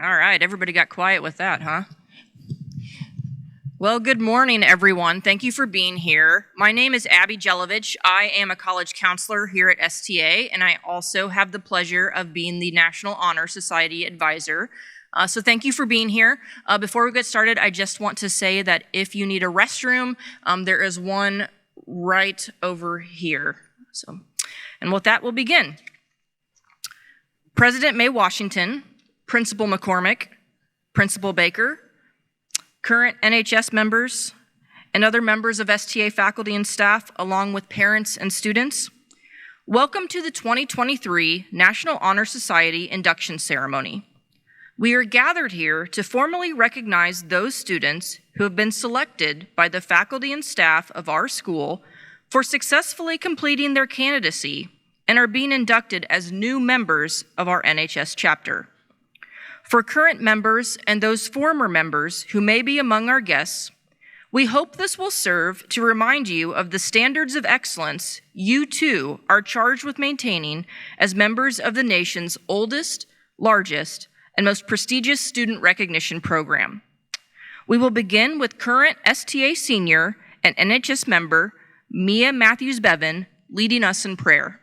All right, everybody got quiet with that, huh? Well, good morning, everyone. Thank you for being here. My name is Abby Jelovich. I am a college counselor here at STA, and I also have the pleasure of being the National Honor Society advisor. So thank you for being here. Before we get started, I just want to say that if you need a restroom, there is one right over here. And with that, we'll begin. President May Washington, Principal McCormick, Principal Baker, current NHS members, and other members of STA faculty and staff, along with parents and students, welcome to the 2023 National Honor Society induction ceremony. We are gathered here to formally recognize those students who have been selected by the faculty and staff of our school for successfully completing their candidacy and are being inducted as new members of our NHS chapter. For current members and those former members who may be among our guests, we hope this will serve to remind you of the standards of excellence you too are charged with maintaining as members of the nation's oldest, largest, and most prestigious student recognition program. We will begin with current STA senior and NHS member Mia Matthews-Bevan leading us in prayer.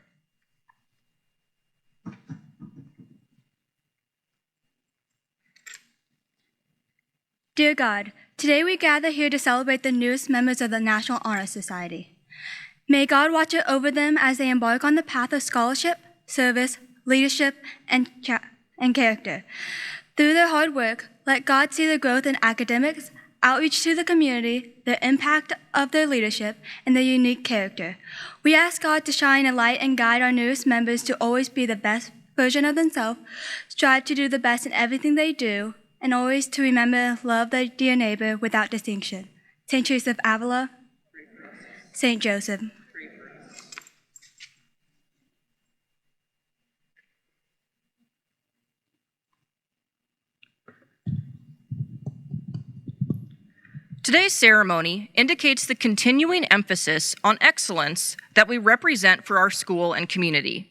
Dear God, today we gather here to celebrate the newest members of the National Honor Society. May God watch over them as they embark on the path of scholarship, service, leadership, and character. Through their hard work, let God see the growth in academics, outreach to the community, the impact of their leadership, and their unique character. We ask God to shine a light and guide our newest members to always be the best version of themselves, strive to do the best in everything they do, and always to remember and love their dear neighbor without distinction. St. Teresa of Avila, St. Joseph. Today's ceremony indicates the continuing emphasis on excellence that we represent for our school and community.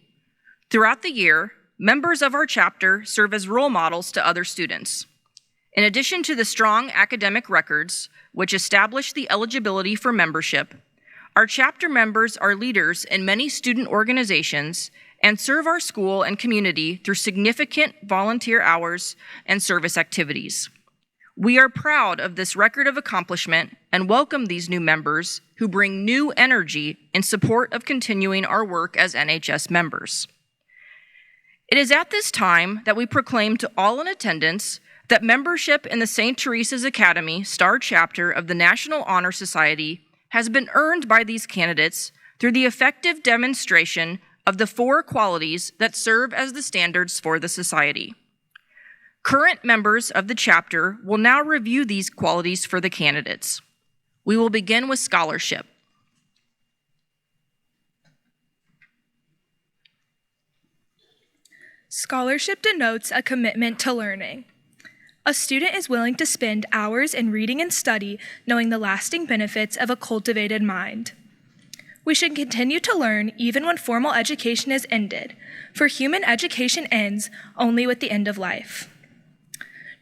Throughout the year, members of our chapter serve as role models to other students. In addition to the strong academic records, which establish the eligibility for membership, our chapter members are leaders in many student organizations and serve our school and community through significant volunteer hours and service activities. We are proud of this record of accomplishment and welcome these new members who bring new energy in support of continuing our work as NHS members. It is at this time that we proclaim to all in attendance that membership in the St. Teresa's Academy Star Chapter of the National Honor Society has been earned by these candidates through the effective demonstration of the 4 qualities that serve as the standards for the society. Current members of the chapter will now review these qualities for the candidates. We will begin with scholarship. Scholarship denotes a commitment to learning. A student is willing to spend hours in reading and study, knowing the lasting benefits of a cultivated mind. We should continue to learn even when formal education is ended, for human education ends only with the end of life.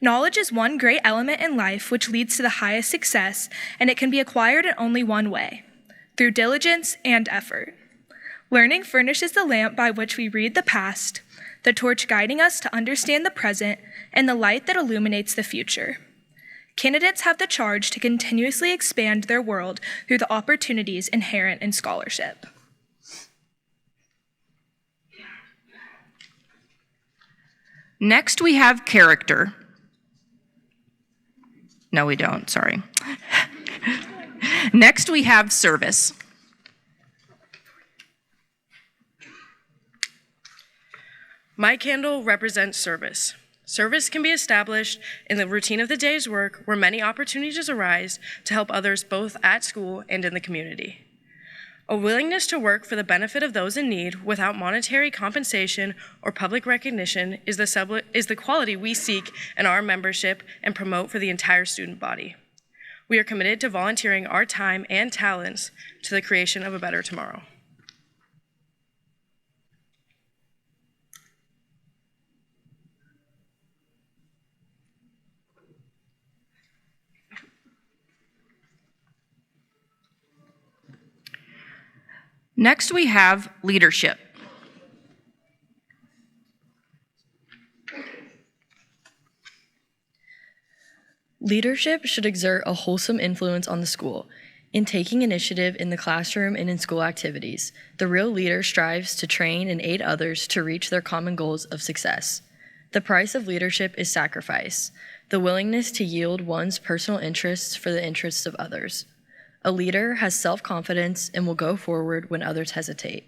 Knowledge is one great element in life which leads to the highest success, and it can be acquired in only one way, through diligence and effort. Learning furnishes the lamp by which we read the past, the torch guiding us to understand the present, and the light that illuminates the future. Candidates have the charge to continuously expand their world through the opportunities inherent in scholarship. Next, we have character. No, we don't, sorry. Next, we have service. My candle represents service. Service can be established in the routine of the day's work where many opportunities arise to help others both at school and in the community. A willingness to work for the benefit of those in need without monetary compensation or public recognition is the quality we seek in our membership and promote for the entire student body. We are committed to volunteering our time and talents to the creation of a better tomorrow. Next, we have leadership. Leadership should exert a wholesome influence on the school. In taking initiative in the classroom and in school activities, the real leader strives to train and aid others to reach their common goals of success. The price of leadership is sacrifice, the willingness to yield one's personal interests for the interests of others. A leader has self-confidence and will go forward when others hesitate.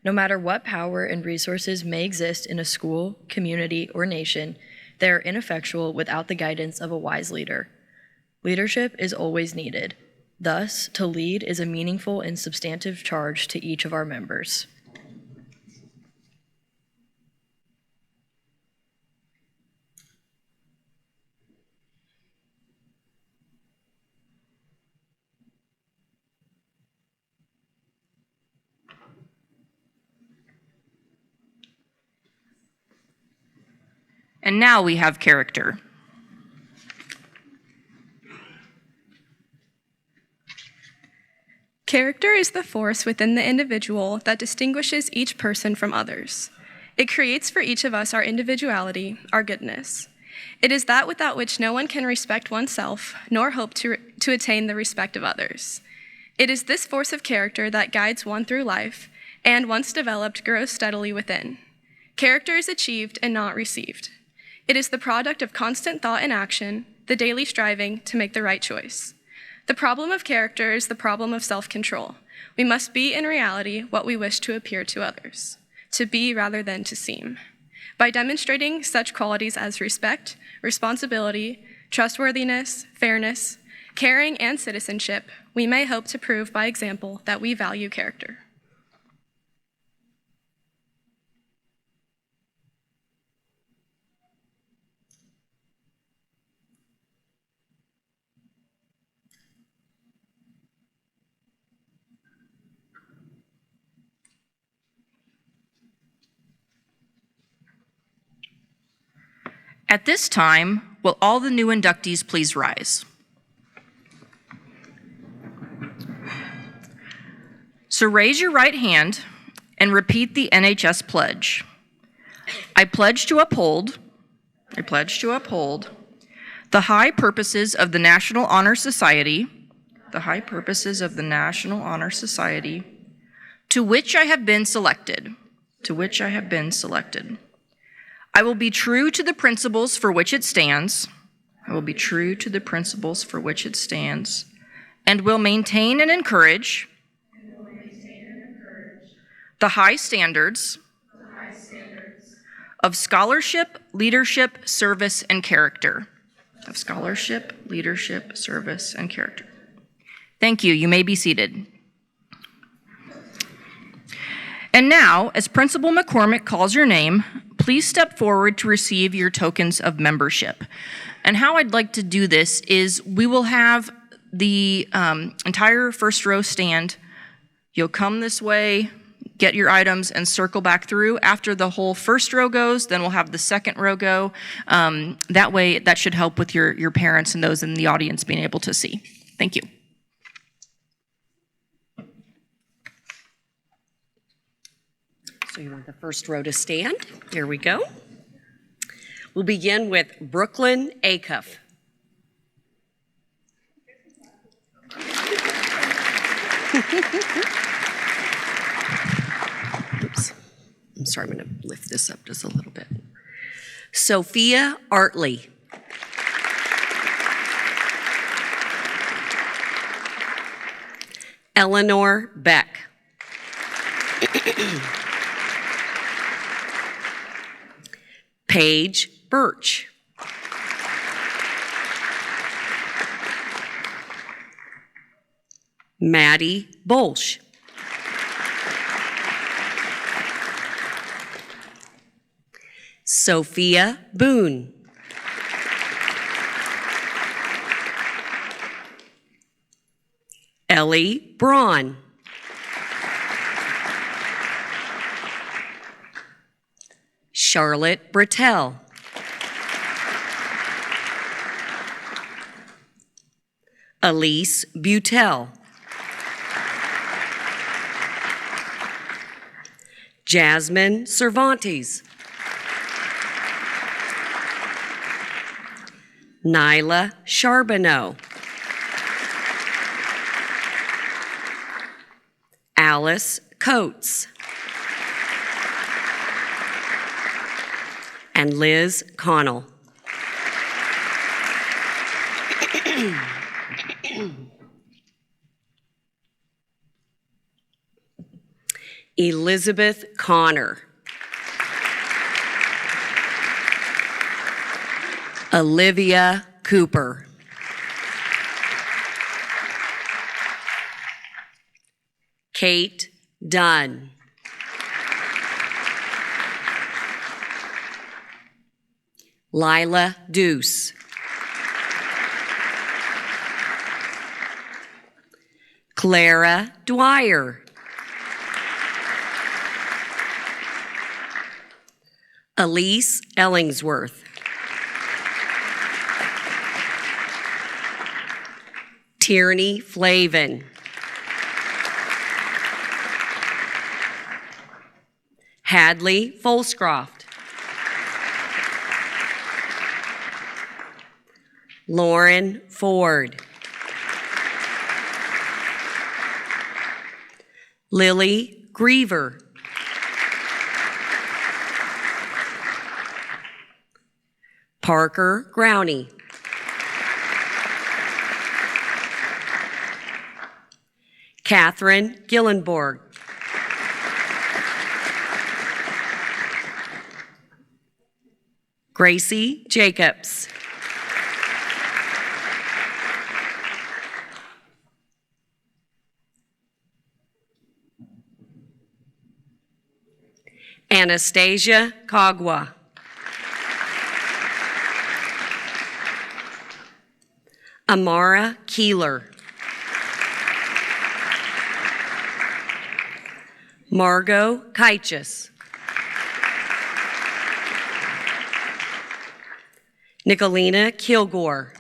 No matter what power and resources may exist in a school, community, or nation, they are ineffectual without the guidance of a wise leader. Leadership is always needed. Thus, to lead is a meaningful and substantive charge to each of our members. And now we have character. Character is the force within the individual that distinguishes each person from others. It creates for each of us our individuality, our goodness. It is that without which no one can respect oneself, nor hope to attain the respect of others. It is this force of character that guides one through life, and once developed, grows steadily within. Character is achieved and not received. It is the product of constant thought and action, the daily striving to make the right choice. The problem of character is the problem of self-control. We must be in reality what we wish to appear to others, to be rather than to seem. By demonstrating such qualities as respect, responsibility, trustworthiness, fairness, caring, and citizenship, we may hope to prove by example that we value character. At this time, will all the new inductees please rise? So raise your right hand and repeat the NHS pledge. I pledge to uphold the high purposes of the National Honor Society, to which I have been selected, I will be true to the principles for which it stands, and will maintain and encourage the high standards of scholarship, leadership, service, and character. Thank you. You may be seated. And now, as Principal McCormick calls your name, please step forward to receive your tokens of membership. And how I'd like to do this is we will have the entire first row stand. You'll come this way, get your items, and circle back through. After the whole first row goes, then we'll have the second row go. That way, that should help with your parents and those in the audience being able to see. Thank you. So you want the first row to stand? Here we go. We'll begin with Brooklyn Acuff. Oops. I'm sorry, I'm going to lift this up just a little bit. Sophia Artley. Eleanor Beck. Paige Birch. Maddie Bolsch. Sophia Boone. Ellie Braun. Charlotte Bratell. Elise Butel. Jasmine Cervantes. Nyla Charbonneau. Alice Coates. And Liz Connell. Elizabeth Connor. Olivia Cooper. Kate Dunn. Lila Deuce. Clara Dwyer. Elise Ellingsworth. Tierney Flavin. Hadley Folscroft. Lauren Ford. Lily Griever. Parker Growney. Catherine Gillenborg. Gracie Jacobs. Anastasia Cagua. Amara Keeler. Margot Kaichis. Nicolina Kilgore.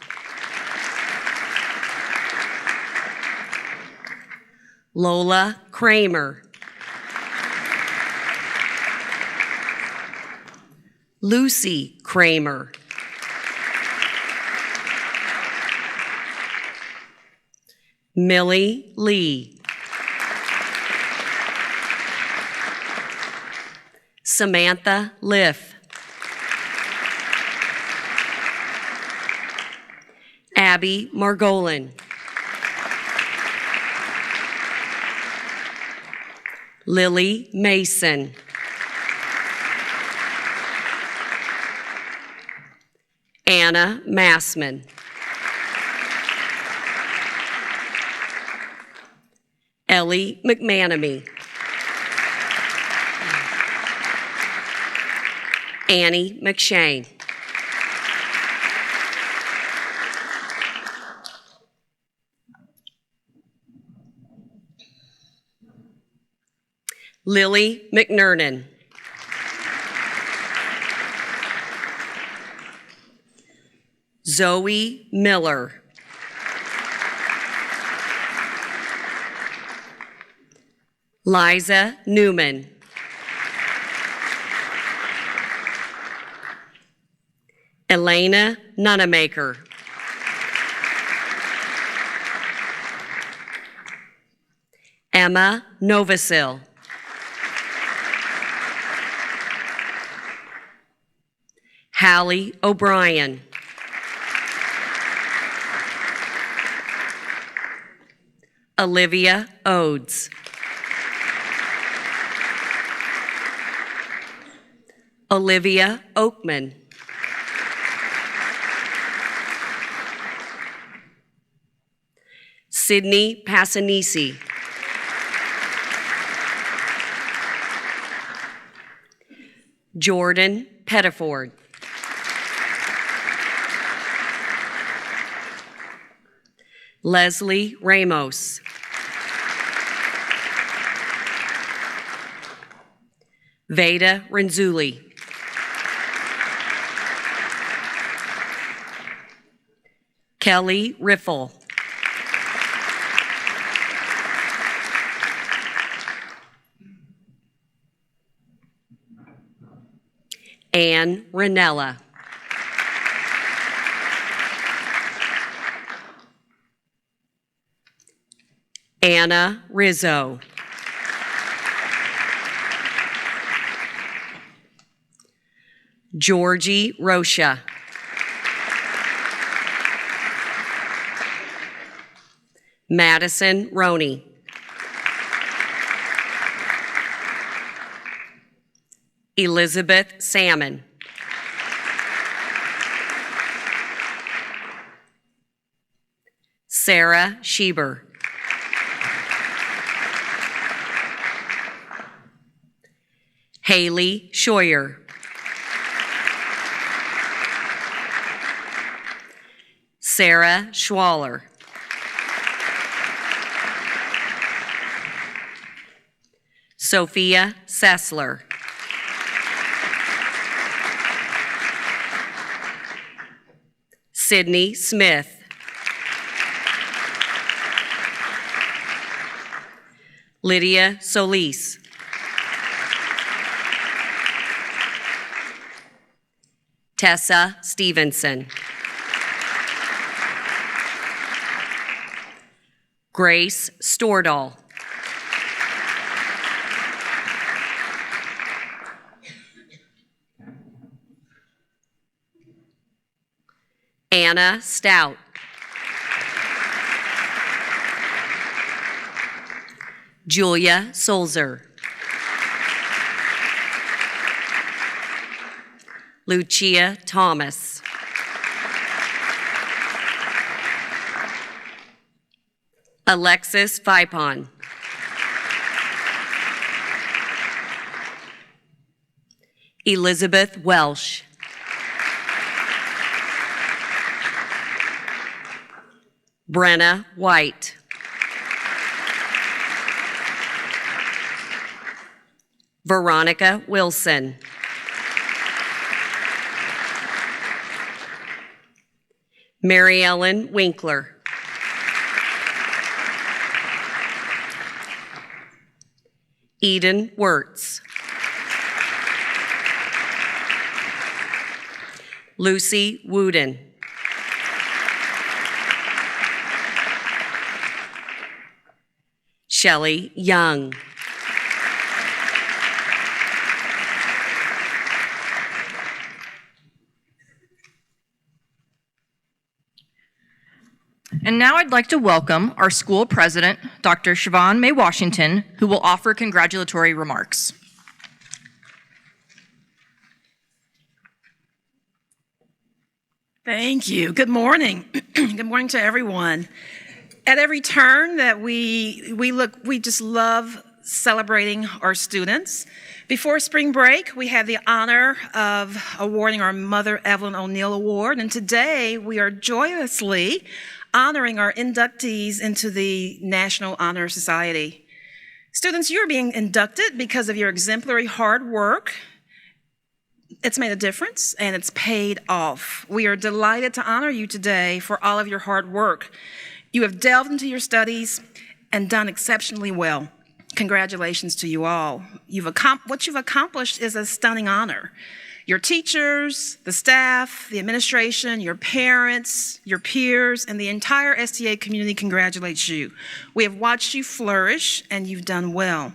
Lola Kramer. Lucy Kramer. Millie Lee. Samantha Liff. Abby Margolin. Lily Mason. Anna Massman. Ellie McManamy. Annie McShane. Lily McNernan. Zoe Miller. Liza Newman. Elena Nunamaker. Emma Novasil. Hallie O'Brien. Olivia Odes. Olivia Oakman. Sydney Passanisi. Jordan Pettiford. Leslie Ramos. Veda Renzulli. Kelly Riffle. Anne Ranella. Anna Rizzo. Georgie Rocha. Madison Roney. Elizabeth Salmon. Sarah Schieber. Haley Scheuer. Sarah Schwaller. Sophia Sessler. Sydney Smith. Lydia Solis. Tessa Stevenson. Grace Stordahl. Anna Stout. Julia Solzer. Lucia Thomas. Alexis Vipon. Elizabeth Welsh. Brenna White. Veronica Wilson. Mary Ellen Winkler. Eden Wirtz. Lucy Wooden. Shelley Young. And now I'd like to welcome our school president, Dr. Siobhan May Washington, who will offer congratulatory remarks. Thank you. Good morning. Good morning to everyone. At every turn that we look, we just love celebrating our students. Before spring break, we had the honor of awarding our Mother Evelyn O'Neill Award, and today we are joyously honoring our inductees into the National Honor Society. Students, you're being inducted because of your exemplary hard work. It's made a difference and it's paid off. We are delighted to honor you today for all of your hard work. You have delved into your studies and done exceptionally well. Congratulations to you all. What you've accomplished is a stunning honor. Your teachers, the staff, the administration, your parents, your peers, and the entire STA community congratulates you. We have watched you flourish, and you've done well.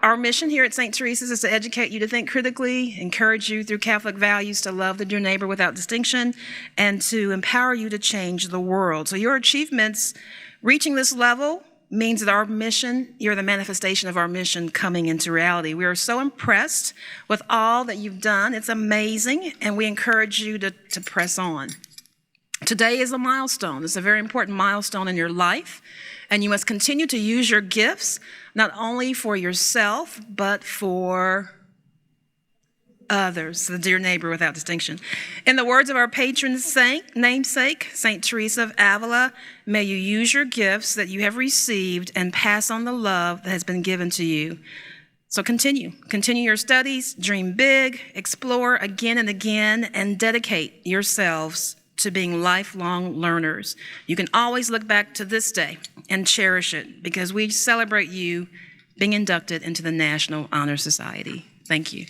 Our mission here at St. Teresa's is to educate you to think critically, encourage you through Catholic values to love the dear neighbor without distinction, and to empower you to change the world. So your achievements reaching this level means that our mission, you're the manifestation of our mission coming into reality. We are so impressed with all that you've done. It's amazing, and we encourage you to press on. Today is a milestone. It's a very important milestone in your life, and you must continue to use your gifts, not only for yourself, but for others, the dear neighbor without distinction. In the words of our patron saint, namesake, St. Teresa of Avila, may you use your gifts that you have received and pass on the love that has been given to you. So continue your studies, dream big, explore again and again, and dedicate yourselves to being lifelong learners. You can always look back to this day and cherish it because we celebrate you being inducted into the National Honor Society. Thank you.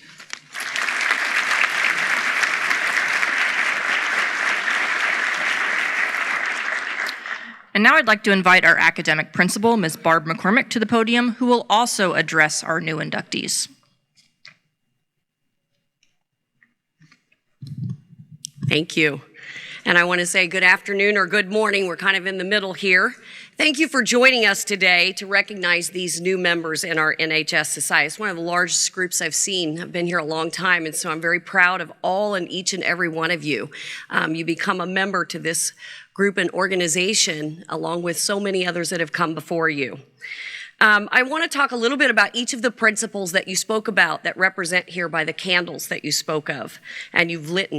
And now I'd like to invite our academic principal, Ms. Barb McCormick, to the podium, who will also address our new inductees. Thank you. And I want to say good afternoon or good morning. We're kind of in the middle here. Thank you for joining us today to recognize these new members in our NHS Society. It's one of the largest groups I've seen. I've been here a long time, and so I'm very proud of all and each and every one of you. You become a member to this group and organization along with so many others that have come before you. I want to talk a little bit about each of the principles that you spoke about that represent here by the candles that you spoke of and you've lit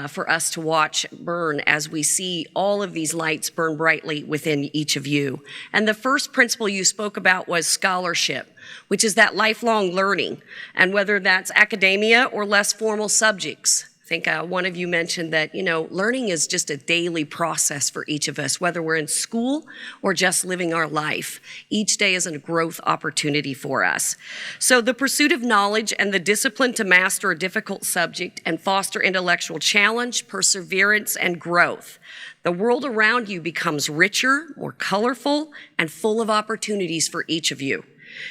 for us to watch burn as we see all of these lights burn brightly within each of you. And the first principle you spoke about was scholarship, which is that lifelong learning, and whether that's academia or less formal subjects. I think one of you mentioned that, learning is just a daily process for each of us, whether we're in school or just living our life. Each day is a growth opportunity for us. So the pursuit of knowledge and the discipline to master a difficult subject and foster intellectual challenge, perseverance, and growth. The world around you becomes richer, more colorful, and full of opportunities for each of you.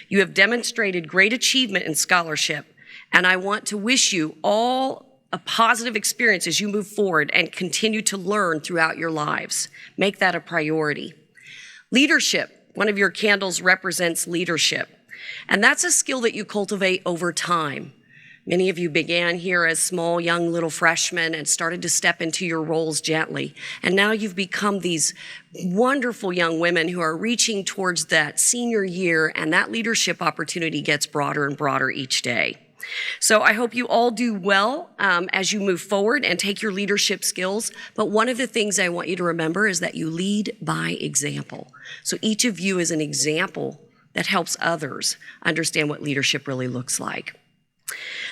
You have demonstrated great achievement in scholarship, and I want to wish you all a positive experience as you move forward and continue to learn throughout your lives. Make that a priority. Leadership. One of your candles represents leadership. And that's a skill that you cultivate over time. Many of you began here as small, young little freshmen and started to step into your roles gently. And now you've become these wonderful young women who are reaching towards that senior year, and that leadership opportunity gets broader and broader each day. So I hope you all do well as you move forward and take your leadership skills. But one of the things I want you to remember is that you lead by example. So each of you is an example that helps others understand what leadership really looks like.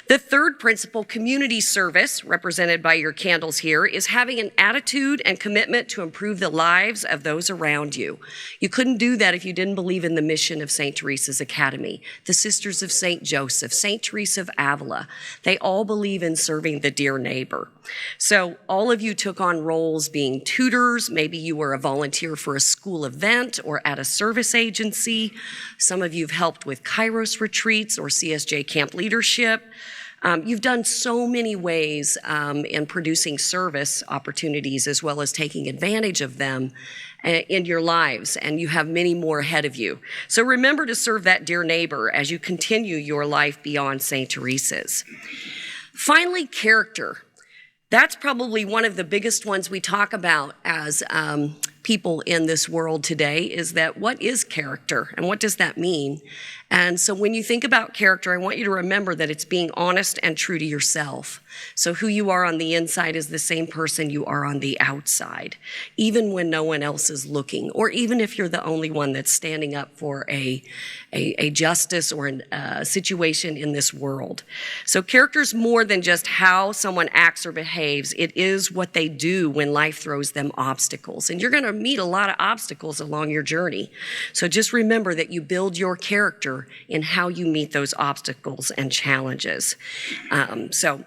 The third principle, community service, represented by your candles here, is having an attitude and commitment to improve the lives of those around you. You couldn't do that if you didn't believe in the mission of St. Teresa's Academy, the Sisters of St. Joseph, St. Teresa of Avila. They all believe in serving the dear neighbor. So all of you took on roles being tutors. Maybe you were a volunteer for a school event or at a service agency. Some of you have helped with Kairos retreats or CSJ camp leadership. You've done so many ways in producing service opportunities as well as taking advantage of them in your lives, and you have many more ahead of you. So remember to serve that dear neighbor as you continue your life beyond St. Teresa's. Finally, character. That's probably one of the biggest ones we talk about as people in this world today, is that what is character and what does that mean? And so when you think about character, I want you to remember that it's being honest and true to yourself. So who you are on the inside is the same person you are on the outside, even when no one else is looking, or even if you're the only one that's standing up for a justice or a situation in this world. So character is more than just how someone acts or behaves. It is what they do when life throws them obstacles. And you're going to meet a lot of obstacles along your journey. So just remember that you build your character in how you meet those obstacles and challenges. So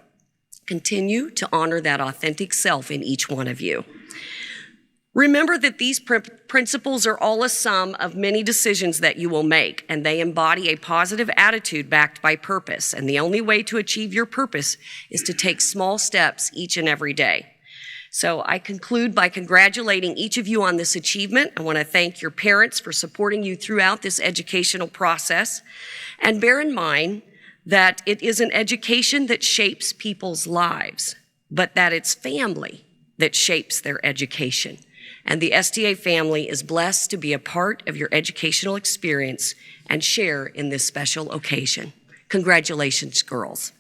continue to honor that authentic self in each one of you. Remember that these principles are all a sum of many decisions that you will make, and they embody a positive attitude backed by purpose. And the only way to achieve your purpose is to take small steps each and every day. So I conclude by congratulating each of you on this achievement. I want to thank your parents for supporting you throughout this educational process. And bear in mind that it is an education that shapes people's lives, but that it's family that shapes their education. And the STA family is blessed to be a part of your educational experience and share in this special occasion. Congratulations, girls.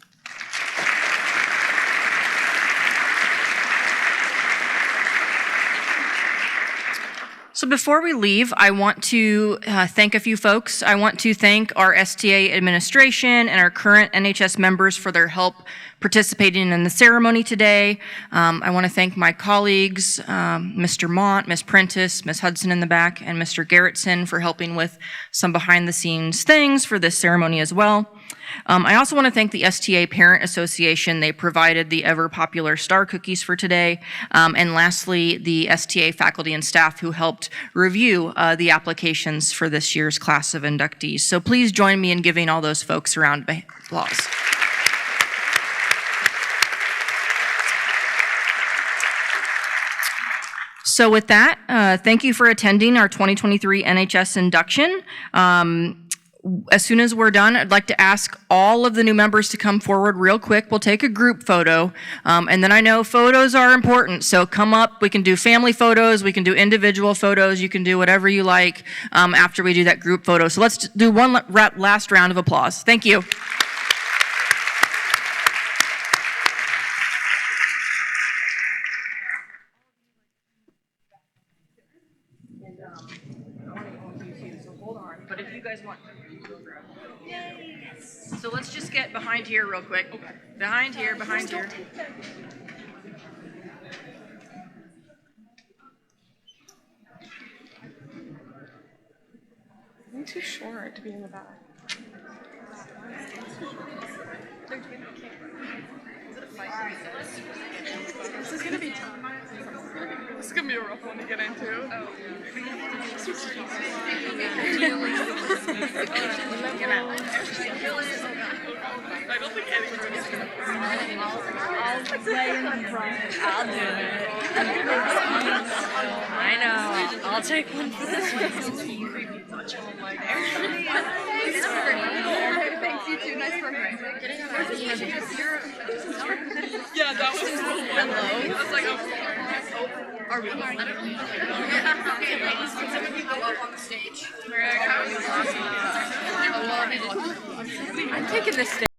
So before we leave, I want to thank a few folks. I want to thank our STA administration and our current NHS members for their help participating in the ceremony today. I want to thank my colleagues, Mr. Mont, Ms. Prentice, Ms. Hudson in the back, and Mr. Garrettson for helping with some behind-the-scenes things for this ceremony as well. I also want to thank the STA Parent Association. They provided the ever popular star cookies for today. And lastly, the STA faculty and staff who helped review the applications for this year's class of inductees. So please join me in giving all those folks a round of applause. So with that, thank you for attending our 2023 NHS induction. As soon as we're done, I'd like to ask all of the new members to come forward real quick. We'll take a group photo, and then I know photos are important, so come up. We can do family photos, we can do individual photos, you can do whatever you like after we do that group photo. So let's do one last round of applause. Thank you. But if you guys want so let's just get behind here real quick. Okay. Behind here. I'm too short to be in the back. This is gonna be tough. This is gonna be a rough one to get into. Oh. I don't think anyone's gonna I'll play in the front. I'll do it. I know. I'll take one for this one. Thanks, you too. Nice work. Yeah, that was hello. I was like, oh. Are we? Okay, ladies, can some of you go up on the stage? I'm taking this stage.